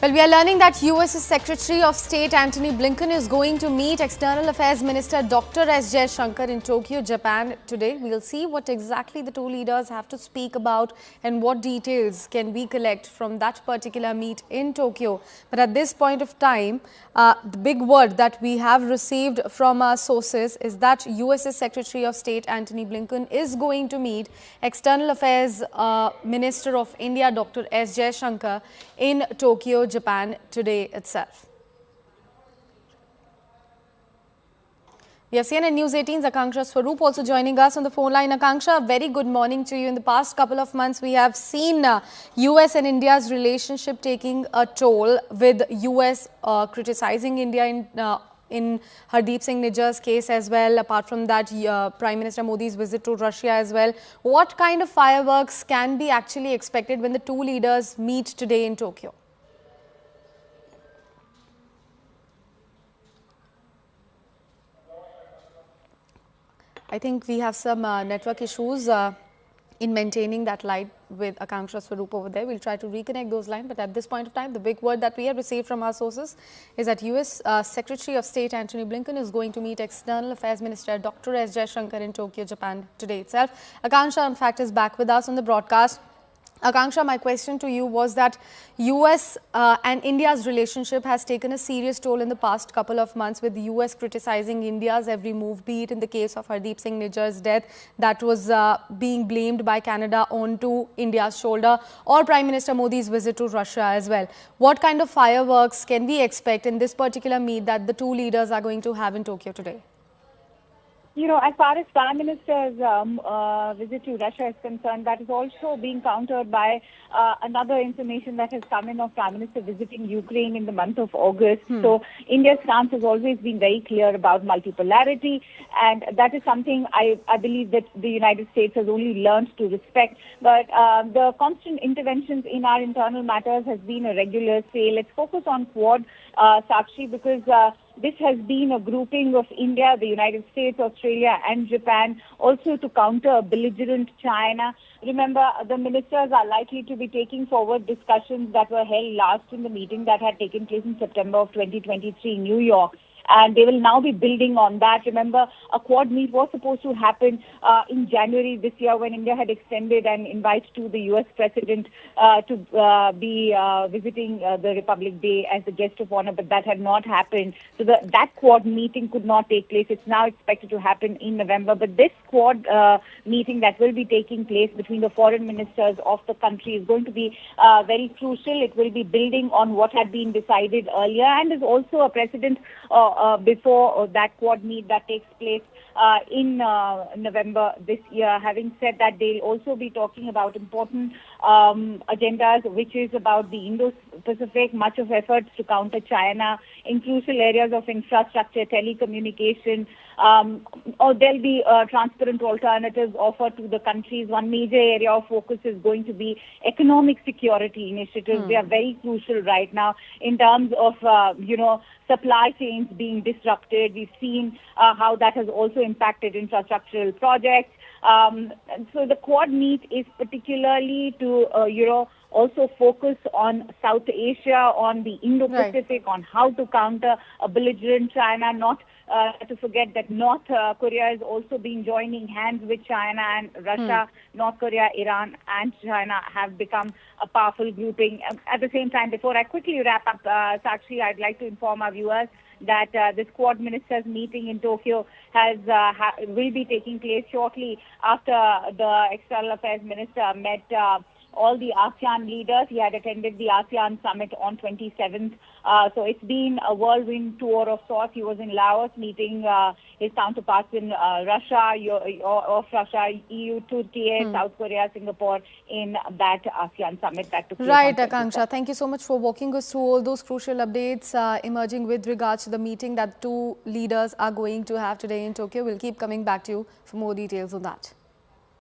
Well, we are learning that US Secretary of State Antony Blinken is going to meet External Affairs Minister Dr. S. Jaishankar in Tokyo, Japan today. We'll see what exactly the two leaders have to speak about and what details can we collect from that particular meet in Tokyo. But at this point of time, the big word that we have received from our sources is that US Secretary of State Antony Blinken is going to meet External Affairs Minister of India Dr. S. Jaishankar in Tokyo, Japan today itself. We have CNN News 18's Akanksha Swaroop also joining us on the phone line. Akanksha, very good morning to you. In the past couple of months, we have seen US and India's relationship taking a toll, with US criticizing India in Hardeep Singh Nijjar's case as well. Apart from that, Prime Minister Modi's visit to Russia as well. What kind of fireworks can be actually expected when the two leaders meet today in Tokyo? I think we have some network issues in maintaining that line with Akanksha Swaroop over there. We'll try to reconnect those lines. But at this point of time, the big word that we have received from our sources is that US Secretary of State Antony Blinken is going to meet External Affairs Minister Dr. S. Jaishankar in Tokyo, Japan today itself. Akanksha, in fact, is back with us on the broadcast. Akanksha, my question to you was that US and India's relationship has taken a serious toll in the past couple of months, with the US criticizing India's every move, be it in the case of Hardeep Singh Nijjar's death that was being blamed by Canada onto India's shoulder, or Prime Minister Modi's visit to Russia as well. What kind of fireworks can we expect in this particular meet that the two leaders are going to have in Tokyo today? You know, as far as Prime Minister's visit to Russia is concerned, that is also being countered by another information that has come in of Prime Minister visiting Ukraine in the month of August. So India's stance has always been very clear about multipolarity, and that is something I believe that the United States has only learned to respect. But the constant interventions in our internal matters has been a regular say. Let's focus on Quad, Sakshi, because this has been a grouping of India, the United States, Australia and Japan, also to counter belligerent China. Remember, the ministers are likely to be taking forward discussions that were held last in the meeting that had taken place in September of 2023 in New York. And they will now be building on that. Remember, a Quad meet was supposed to happen in January this year, when India had extended an invite to the US President to be visiting the Republic Day as the guest of honor, but that had not happened. So that Quad meeting could not take place. It's now expected to happen in November. But this Quad meeting that will be taking place between the foreign ministers of the country is going to be very crucial. It will be building on what had been decided earlier, and is also a precedent before that Quad meet that takes place in November this year. Having said that, they'll also be talking about important agendas, which is about the Indo-Pacific, much of efforts to counter China in crucial areas of infrastructure, telecommunication, or there'll be transparent alternatives offered to the countries. One major area of focus is going to be economic security initiatives. They are very crucial right now in terms of, supply chains being disrupted. We've seen how that has also impacted infrastructural projects. So the Quad meet is particularly to, also focus on South Asia, on the Indo-Pacific, on how to counter a belligerent China, not to forget that North Korea is also been joining hands with China and Russia. North Korea, Iran and China have become a powerful grouping. At the same time, before I quickly wrap up, Sakshi, I'd like to inform our viewers that this Quad ministers meeting in Tokyo will be taking place shortly after the External Affairs Minister met all the ASEAN leaders. He had attended the ASEAN summit on 27th. So it's been a whirlwind tour of sorts. He was in Laos meeting his counterparts in Russia, EU, Turkey, South Korea, Singapore, in that ASEAN summit that took place. Right, Akanksha. Thank you so much for walking us through all those crucial updates emerging with regards to the meeting that two leaders are going to have today in Tokyo. We'll keep coming back to you for more details on that.